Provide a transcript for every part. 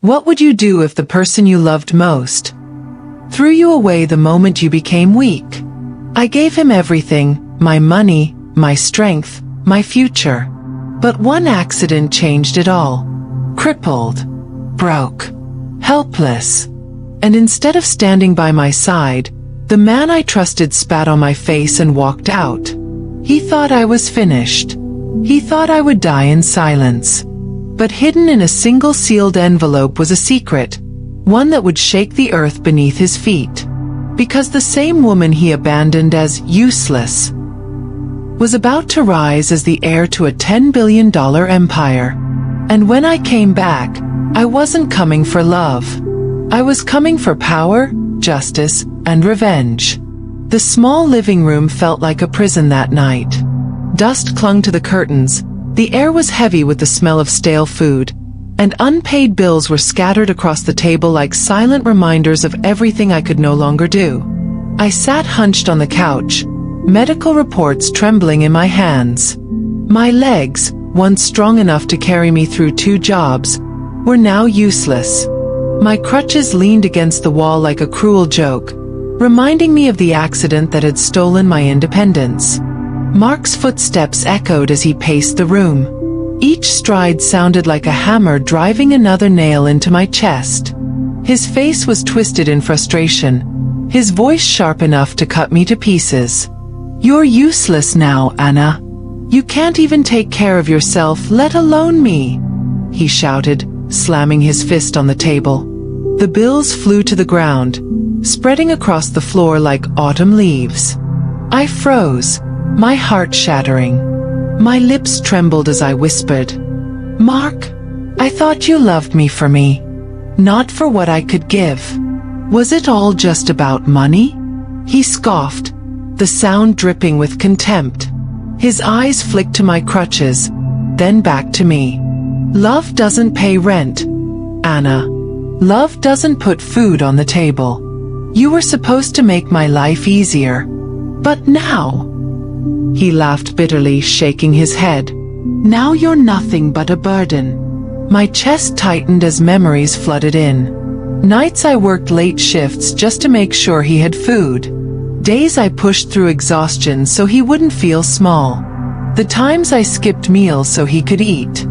What would you do if the person you loved most threw you away the moment you became weak? I gave him everything, my money, my strength, my future. But one accident changed it all. Crippled, broke, helpless. And instead of standing by my side, the man I trusted spat on my face and walked out. He thought I was finished. He thought I would die in silence. But hidden in a single sealed envelope was a secret, one that would shake the earth beneath his feet. Because the same woman he abandoned as useless was about to rise as the heir to a $10 billion empire. And when I came back, I wasn't coming for love. I was coming for power, justice, and revenge. The small living room felt like a prison that night. Dust clung to the curtains, the air was heavy with the smell of stale food, and unpaid bills were scattered across the table like silent reminders of everything I could no longer do. I sat hunched on the couch, medical reports trembling in my hands. My legs, once strong enough to carry me through 2 jobs, were now useless. My crutches leaned against the wall like a cruel joke, reminding me of the accident that had stolen my independence. Mark's footsteps echoed as he paced the room. Each stride sounded like a hammer driving another nail into my chest. His face was twisted in frustration, his voice sharp enough to cut me to pieces. "You're useless now, Anna. You can't even take care of yourself, let alone me," he shouted, slamming his fist on the table. The bills flew to the ground, spreading across the floor like autumn leaves. I froze, my heart shattering. My lips trembled as I whispered, "Mark, I thought you loved me for me, not for what I could give. Was it all just about money?" He scoffed, the sound dripping with contempt. His eyes flicked to my crutches, then back to me. "Love doesn't pay rent, Anna. Love doesn't put food on the table. You were supposed to make my life easier. But now," he laughed bitterly, shaking his head, "now you're nothing but a burden." My chest tightened as memories flooded in. Nights I worked late shifts just to make sure he had food. Days I pushed through exhaustion so he wouldn't feel small. The times I skipped meals so he could eat.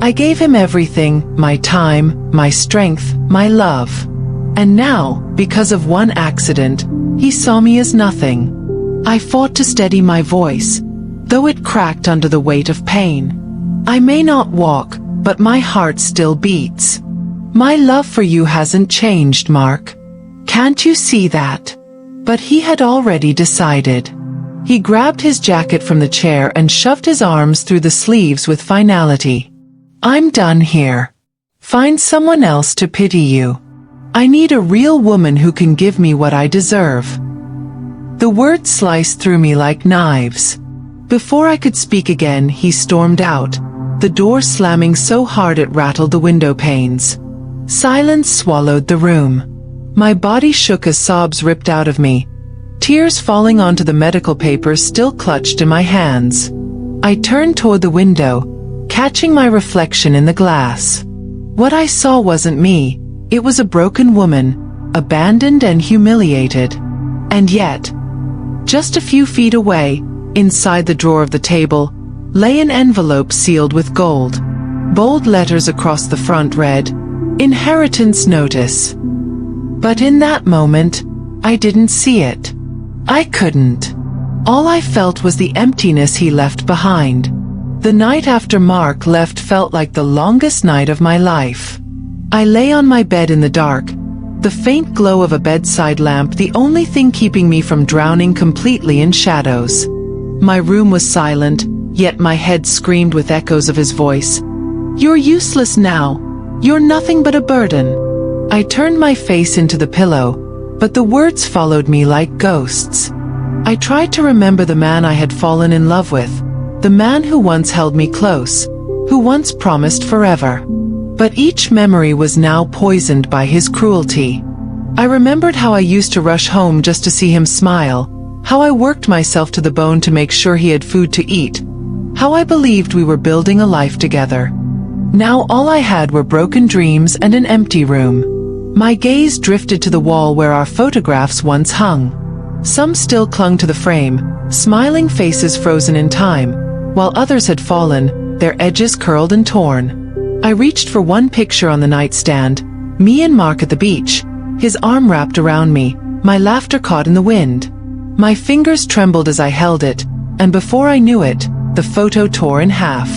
I gave him everything, my time, my strength, my love. And now, because of one accident, he saw me as nothing. I fought to steady my voice, though it cracked under the weight of pain. "I may not walk, but my heart still beats. My love for you hasn't changed, Mark. Can't you see that?" But he had already decided. He grabbed his jacket from the chair and shoved his arms through the sleeves with finality. "I'm done here. Find someone else to pity you. I need a real woman who can give me what I deserve." The words sliced through me like knives. Before I could speak again, he stormed out, the door slamming so hard it rattled the window panes. Silence swallowed the room. My body shook as sobs ripped out of me, tears falling onto the medical papers still clutched in my hands. I turned toward the window, catching my reflection in the glass. What I saw wasn't me, it was a broken woman, abandoned and humiliated. And yet, just a few feet away, inside the drawer of the table, lay an envelope sealed with gold. Bold letters across the front read, "Inheritance Notice." But in that moment, I didn't see it. I couldn't. All I felt was the emptiness he left behind. The night after Mark left felt like the longest night of my life. I lay on my bed in the dark, the faint glow of a bedside lamp the only thing keeping me from drowning completely in shadows. My room was silent, yet my head screamed with echoes of his voice. "You're useless now. You're nothing but a burden." I turned my face into the pillow, but the words followed me like ghosts. I tried to remember the man I had fallen in love with, the man who once held me close, who once promised forever. But each memory was now poisoned by his cruelty. I remembered how I used to rush home just to see him smile, how I worked myself to the bone to make sure he had food to eat, how I believed we were building a life together. Now all I had were broken dreams and an empty room. My gaze drifted to the wall where our photographs once hung. Some still clung to the frame, smiling faces frozen in time, while others had fallen, their edges curled and torn. I reached for one picture on the nightstand, me and Mark at the beach, his arm wrapped around me, my laughter caught in the wind. My fingers trembled as I held it, and before I knew it, the photo tore in half.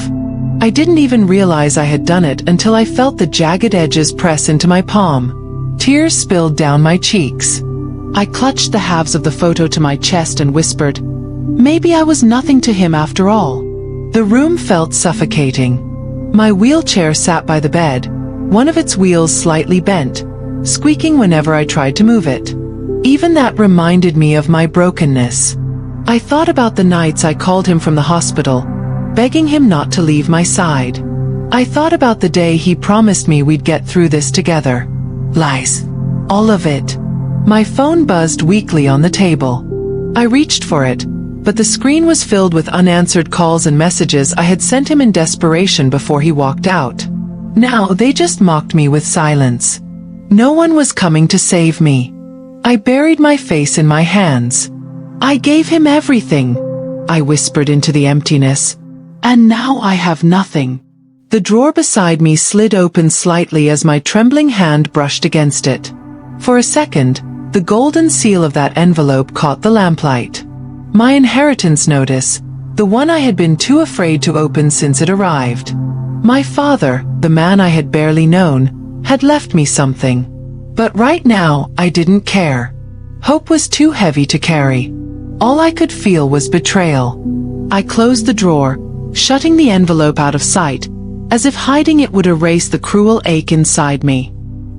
I didn't even realize I had done it until I felt the jagged edges press into my palm. Tears spilled down my cheeks. I clutched the halves of the photo to my chest and whispered, "Maybe I was nothing to him after all." The room felt suffocating. My wheelchair sat by the bed, one of its wheels slightly bent, squeaking whenever I tried to move it. Even that reminded me of my brokenness. I thought about the nights I called him from the hospital, begging him not to leave my side. I thought about the day he promised me we'd get through this together. Lies. All of it. My phone buzzed weakly on the table. I reached for it, but the screen was filled with unanswered calls and messages I had sent him in desperation before he walked out. Now they just mocked me with silence. No one was coming to save me. I buried my face in my hands. I gave him everything, I whispered into the emptiness. And now I have nothing. The drawer beside me slid open slightly as my trembling hand brushed against it. For a second, the golden seal of that envelope caught the lamplight. My inheritance notice, the one I had been too afraid to open since it arrived. My father, the man I had barely known, had left me something. But right now, I didn't care. Hope was too heavy to carry. All I could feel was betrayal. I closed the drawer, shutting the envelope out of sight, as if hiding it would erase the cruel ache inside me.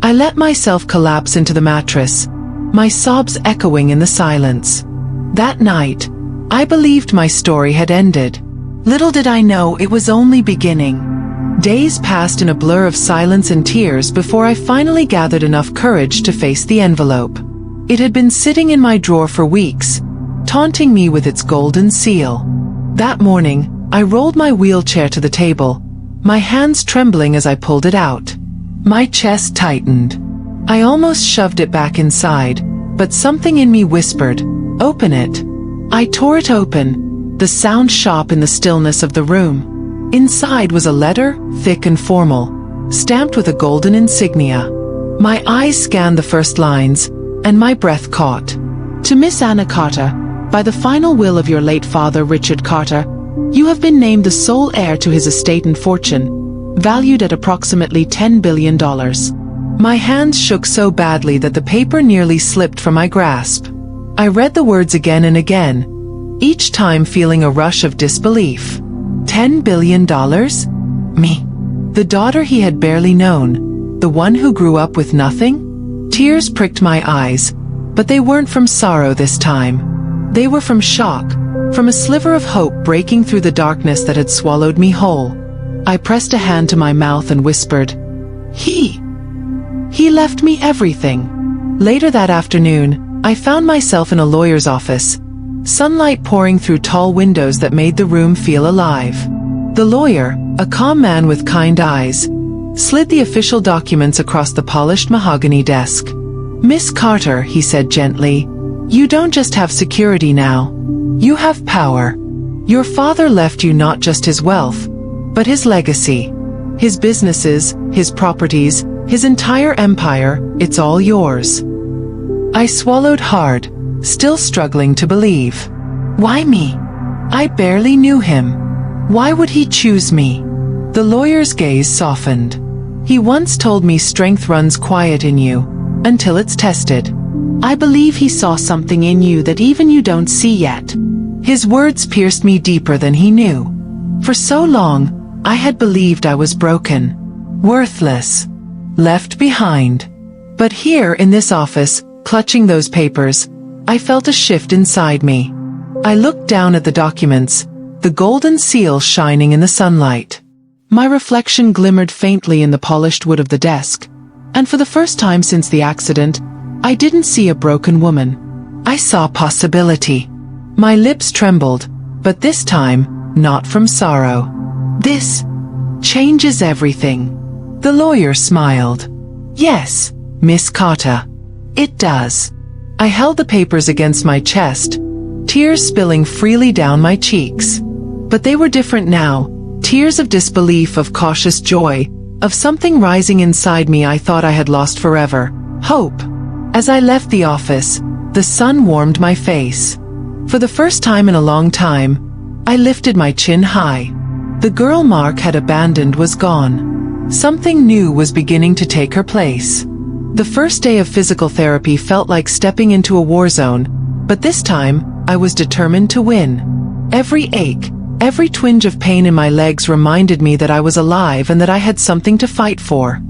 I let myself collapse into the mattress, my sobs echoing in the silence. That night, I believed my story had ended. Little did I know it was only beginning. Days passed in a blur of silence and tears before I finally gathered enough courage to face the envelope. It had been sitting in my drawer for weeks, taunting me with its golden seal. That morning, I rolled my wheelchair to the table, my hands trembling as I pulled it out. My chest tightened. I almost shoved it back inside, but something in me whispered, "Open it." I tore it open, the sound sharp in the stillness of the room. Inside was a letter, thick and formal, stamped with a golden insignia. My eyes scanned the first lines, and my breath caught. To Miss Anna Carter, by the final will of your late father Richard Carter, you have been named the sole heir to his estate and fortune, valued at approximately $10 billion. My hands shook so badly that the paper nearly slipped from my grasp. I read the words again and again, each time feeling a rush of disbelief. $10 billion? Me. The daughter he had barely known, the one who grew up with nothing? Tears pricked my eyes, but they weren't from sorrow this time. They were from shock, from a sliver of hope breaking through the darkness that had swallowed me whole. I pressed a hand to my mouth and whispered, He left me everything. Later that afternoon, I found myself in a lawyer's office, sunlight pouring through tall windows that made the room feel alive. The lawyer, a calm man with kind eyes, slid the official documents across the polished mahogany desk. "Miss Carter," he said gently, "you don't just have security now. You have power. Your father left you not just his wealth, but his legacy. His businesses, his properties, his entire empire, it's all yours." I swallowed hard, still struggling to believe. Why me? I barely knew him. Why would he choose me? The lawyer's gaze softened. He once told me strength runs quiet in you, until it's tested. I believe he saw something in you that even you don't see yet. His words pierced me deeper than he knew. For so long, I had believed I was broken, worthless, left behind. But here in this office, clutching those papers, I felt a shift inside me. I looked down at the documents, the golden seal shining in the sunlight. My reflection glimmered faintly in the polished wood of the desk, and for the first time since the accident, I didn't see a broken woman. I saw possibility. My lips trembled, but this time, not from sorrow. This Change is everything. The lawyer smiled. Yes, Miss Carter. It does. I held the papers against my chest, tears spilling freely down my cheeks. But they were different now, tears of disbelief, of cautious joy, of something rising inside me I thought I had lost forever, hope. As I left the office, the sun warmed my face. For the first time in a long time, I lifted my chin high. The girl Mark had abandoned was gone. Something new was beginning to take her place. The first day of physical therapy felt like stepping into a war zone, but this time, I was determined to win. Every ache, every twinge of pain in my legs reminded me that I was alive and that I had something to fight for.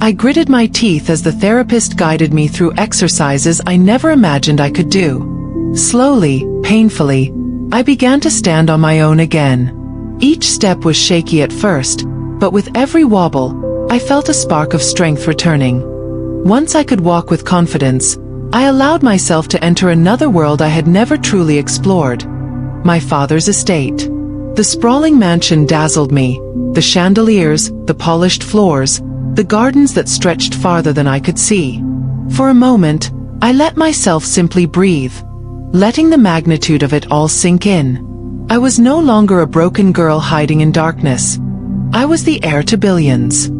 I gritted my teeth as the therapist guided me through exercises I never imagined I could do. Slowly, painfully, I began to stand on my own again. Each step was shaky at first, but with every wobble, I felt a spark of strength returning. Once I could walk with confidence, I allowed myself to enter another world I had never truly explored. My father's estate. The sprawling mansion dazzled me, the chandeliers, the polished floors, the gardens that stretched farther than I could see. For a moment, I let myself simply breathe, letting the magnitude of it all sink in. I was no longer a broken girl hiding in darkness. I was the heir to billions.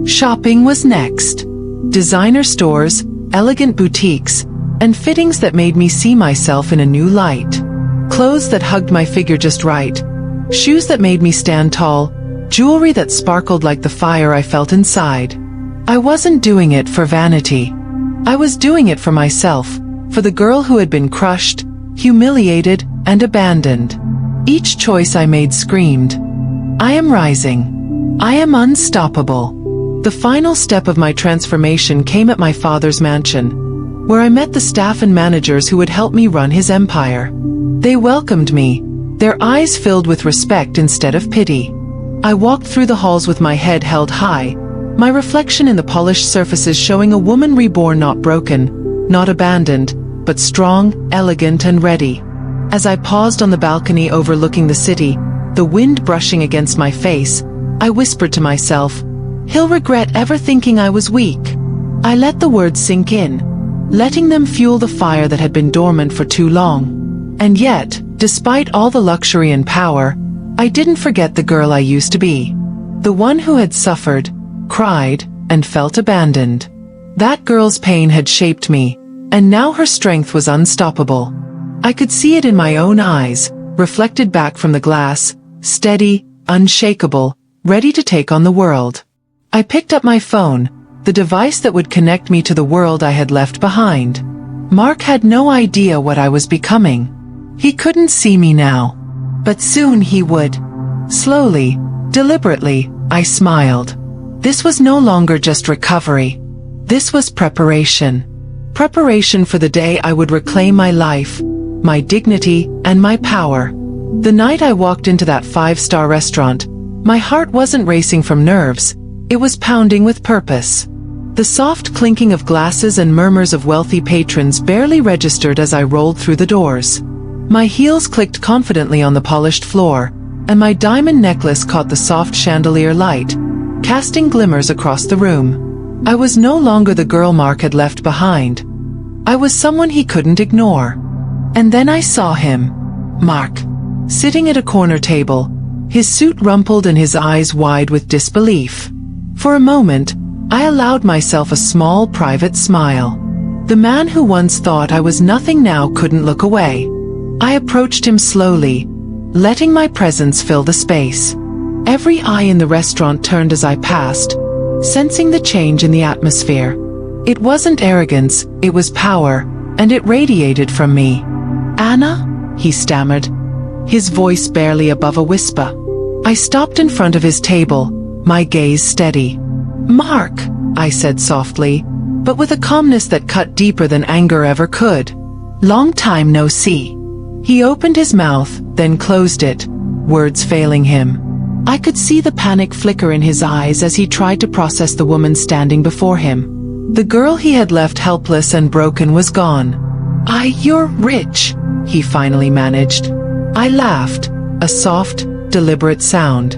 Shopping was next. Designer stores, elegant boutiques, and fittings that made me see myself in a new light. Clothes that hugged my figure just right. Shoes that made me stand tall. Jewelry that sparkled like the fire I felt inside. I wasn't doing it for vanity. I was doing it for myself, for the girl who had been crushed, humiliated, and abandoned. Each choice I made screamed, I am rising. I am unstoppable. The final step of my transformation came at my father's mansion, where I met the staff and managers who would help me run his empire. They welcomed me, their eyes filled with respect instead of pity. I walked through the halls with my head held high, my reflection in the polished surfaces showing a woman reborn, not broken, not abandoned, but strong, elegant, and ready. As I paused on the balcony overlooking the city, the wind brushing against my face, I whispered to myself, "He'll regret ever thinking I was weak." I let the words sink in, letting them fuel the fire that had been dormant for too long. And yet, despite all the luxury and power, I didn't forget the girl I used to be. The one who had suffered, cried, and felt abandoned. That girl's pain had shaped me, and now her strength was unstoppable. I could see it in my own eyes, reflected back from the glass, steady, unshakable, ready to take on the world. I picked up my phone, the device that would connect me to the world I had left behind. Mark had no idea what I was becoming. He couldn't see me now. But soon he would. Slowly, deliberately, I smiled. This was no longer just recovery. This was preparation. Preparation for the day I would reclaim my life, my dignity, and my power. The night I walked into that 5-star restaurant, my heart wasn't racing from nerves, it was pounding with purpose. The soft clinking of glasses and murmurs of wealthy patrons barely registered as I rolled through the doors. My heels clicked confidently on the polished floor, and my diamond necklace caught the soft chandelier light, casting glimmers across the room. I was no longer the girl Mark had left behind. I was someone he couldn't ignore. And then I saw him. Mark. Sitting at a corner table, his suit rumpled and his eyes wide with disbelief. For a moment, I allowed myself a small private smile. The man who once thought I was nothing now couldn't look away. I approached him slowly, letting my presence fill the space. Every eye in the restaurant turned as I passed, sensing the change in the atmosphere. It wasn't arrogance, it was power, and it radiated from me. "Anna?" he stammered, his voice barely above a whisper. I stopped in front of his table, my gaze steady. "Mark," I said softly, but with a calmness that cut deeper than anger ever could. "Long time no see." He opened his mouth, then closed it, words failing him. I could see the panic flicker in his eyes as he tried to process the woman standing before him. The girl he had left helpless and broken was gone. "You're rich," he finally managed. I laughed, a soft, deliberate sound.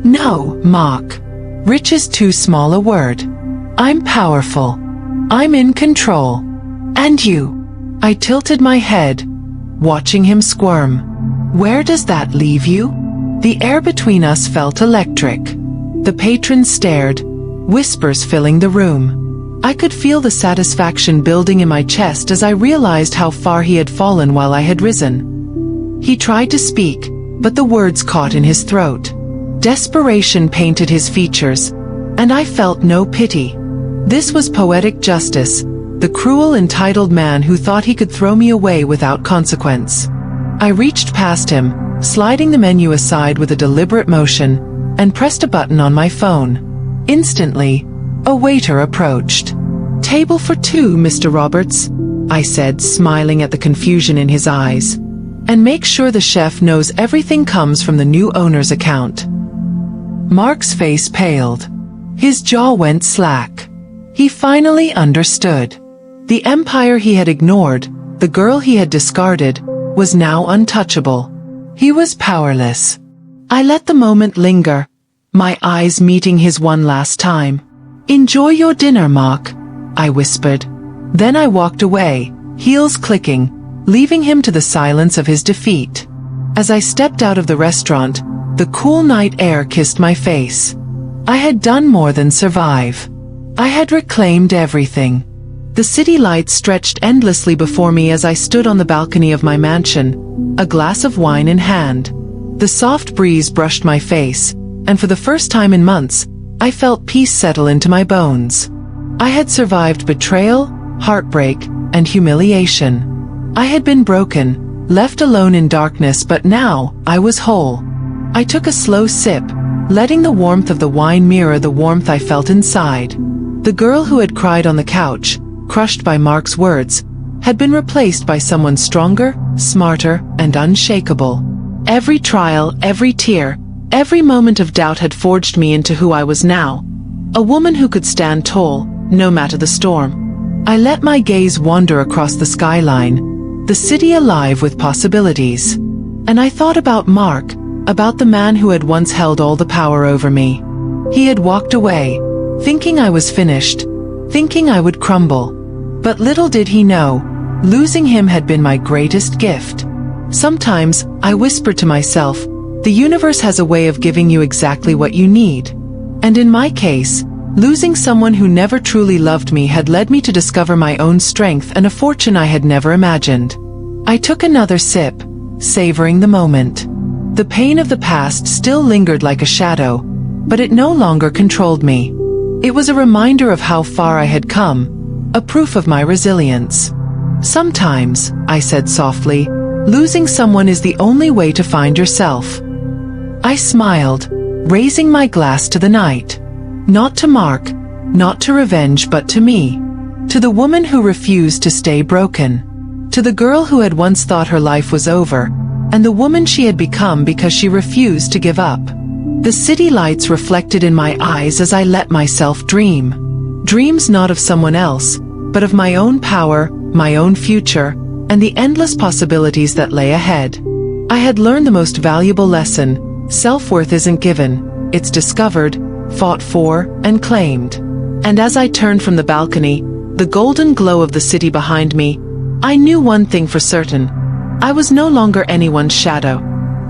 "No, Mark. Rich is too small a word. I'm powerful. I'm in control. And you? I tilted my head, watching him squirm. Where does that leave you? The air between us felt electric. The patron stared, whispers filling the room. I could feel the satisfaction building in my chest as I realized how far he had fallen while I had risen. He tried to speak, but the words caught in his throat. Desperation painted his features, and I felt no pity. This was poetic justice, the cruel, entitled man who thought he could throw me away without consequence. I reached past him, sliding the menu aside with a deliberate motion, and pressed a button on my phone. Instantly, a waiter approached. "Table for two, Mr. Roberts," I said, smiling at the confusion in his eyes. "And make sure the chef knows everything comes from the new owner's account." Mark's face paled. His jaw went slack. He finally understood. The empire he had ignored, the girl he had discarded, was now untouchable. He was powerless. I let the moment linger, my eyes meeting his one last time. "Enjoy your dinner, Mark," I whispered. Then I walked away, heels clicking, leaving him to the silence of his defeat. As I stepped out of the restaurant, the cool night air kissed my face. I had done more than survive. I had reclaimed everything. The city lights stretched endlessly before me as I stood on the balcony of my mansion, a glass of wine in hand. The soft breeze brushed my face, and for the first time in months, I felt peace settle into my bones. I had survived betrayal, heartbreak, and humiliation. I had been broken, left alone in darkness, but now I was whole. I took a slow sip, letting the warmth of the wine mirror the warmth I felt inside. The girl who had cried on the couch, crushed by Mark's words, had been replaced by someone stronger, smarter, and unshakable. Every trial, every tear, every moment of doubt had forged me into who I was now. A woman who could stand tall, no matter the storm. I let my gaze wander across the skyline, the city alive with possibilities. And I thought about Mark, about the man who had once held all the power over me. He had walked away, thinking I was finished, thinking I would crumble. But little did he know, losing him had been my greatest gift. Sometimes, I whispered to myself, the universe has a way of giving you exactly what you need. And in my case, losing someone who never truly loved me had led me to discover my own strength and a fortune I had never imagined. I took another sip, savoring the moment. The pain of the past still lingered like a shadow, but it no longer controlled me. It was a reminder of how far I had come, a proof of my resilience. Sometimes, I said softly, losing someone is the only way to find yourself. I smiled, raising my glass to the night. Not to Mark, not to revenge, but to me. To the woman who refused to stay broken. To the girl who had once thought her life was over, and the woman she had become because she refused to give up. The city lights reflected in my eyes as I let myself dream. Dreams not of someone else, but of my own power, my own future, and the endless possibilities that lay ahead. I had learned the most valuable lesson: self-worth isn't given, it's discovered, fought for, and claimed. And as I turned from the balcony, the golden glow of the city behind me, I knew one thing for certain. I was no longer anyone's shadow.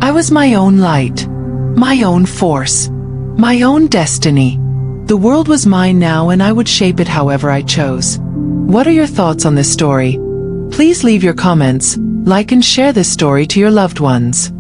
I was my own light, my own force, my own destiny. The world was mine now, and I would shape it however I chose. What are your thoughts on this story? Please leave your comments, like and share this story to your loved ones.